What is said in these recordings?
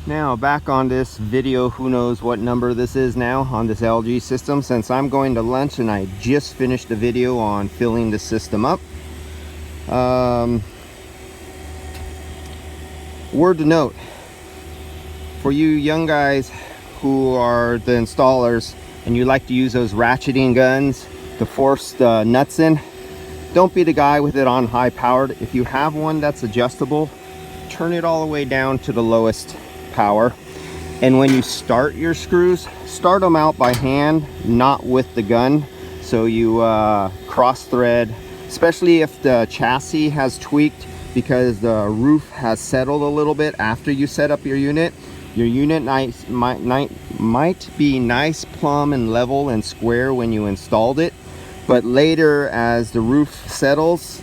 Now back on this video, who knows what number this is now on this LG system, since I'm going to lunch and I just finished the video on filling the system up. Word to note, for you young guys who are the installers and you like to use those ratcheting guns to force the nuts in, don't be the guy with it on high powered. If you have one that's adjustable, turn it all the way down to the lowest power. And when you start your screws, start them out by hand, not with the gun. So you cross thread, especially if the chassis has tweaked because the roof has settled a little bit after you set up your unit. Your unit might be nice, plumb and level and square when you installed it, but later as the roof settles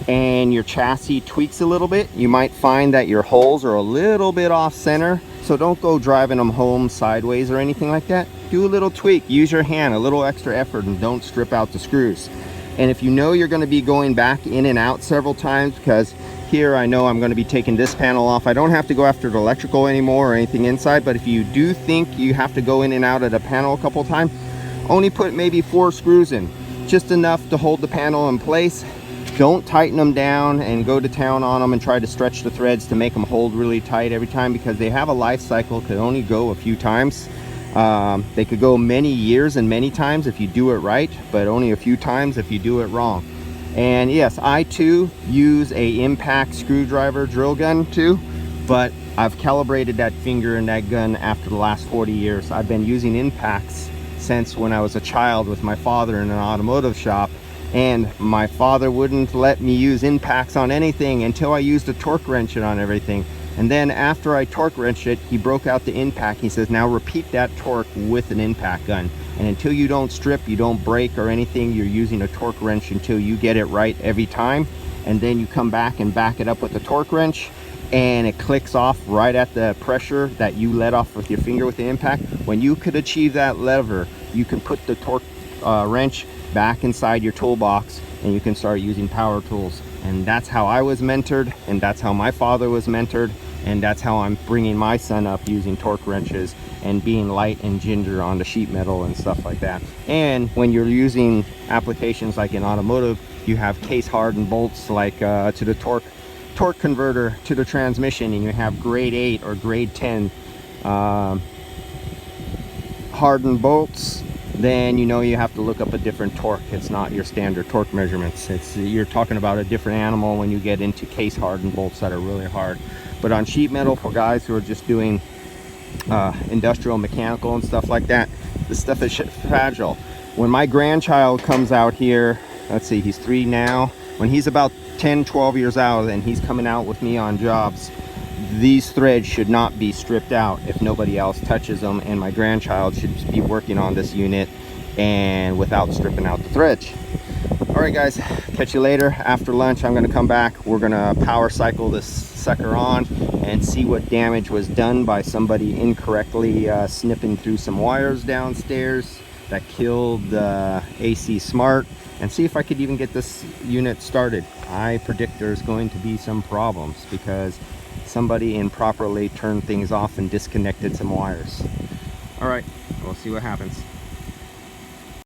and your chassis tweaks a little bit, you might find that your holes are a little bit off center. So don't go driving them home sideways or anything like that. Do a little tweak, use your hand, a little extra effort, and don't strip out the screws. And if you know you're going to be going back in and out several times, because here I know I'm going to be taking this panel off, I don't have to go after the electrical anymore or anything inside, but if you do think you have to go in and out of the panel a couple times, only put maybe 4 screws in, just enough to hold the panel in place. Don't tighten them down and go to town on them and try to stretch the threads to make them hold really tight every time, because they have a life cycle, could only go a few times. They could go many years and many times if you do it right, but only a few times if you do it wrong. And yes, I too use a impact screwdriver drill gun too, but I've calibrated that finger and that gun after the last 40 years. I've been using impacts since when I was a child with my father in an automotive shop. And my father wouldn't let me use impacts on anything until I used a torque wrench on everything. And then after I torque wrenched it, he broke out the impact. He says, now repeat that torque with an impact gun. And until you don't strip, you don't break or anything, you're using a torque wrench until you get it right every time. And then you come back and back it up with the torque wrench, and it clicks off right at the pressure that you let off with your finger with the impact. When you could achieve that lever, you can put the torque wrench back inside your toolbox and you can start using power tools. And that's how I was mentored, and that's how my father was mentored, and that's how I'm bringing my son up, using torque wrenches and being light and ginger on the sheet metal and stuff like that. And when you're using applications like in automotive, you have case hardened bolts like to the torque converter to the transmission, and you have grade 8 or grade 10 hardened bolts. Then you know you have to look up a different torque. It's not your standard torque measurements. You're talking about a different animal when you get into case hardened bolts that are really hard. But on sheet metal, for guys who are just doing industrial mechanical and stuff like that, this stuff is fragile. When my grandchild comes out here, let's see, he's 3 now. When he's about 10-12 years out and he's coming out with me on jobs, these threads should not be stripped out if nobody else touches them, and my grandchild should be working on this unit and without stripping out the threads. All right guys, catch you later. After lunch I'm going to come back. We're going to power cycle this sucker on and see what damage was done by somebody incorrectly snipping through some wires downstairs that killed the AC Smart, and see if I could even get this unit started. I predict there's going to be some problems because somebody improperly turned things off and disconnected some wires. All right, we'll see what happens.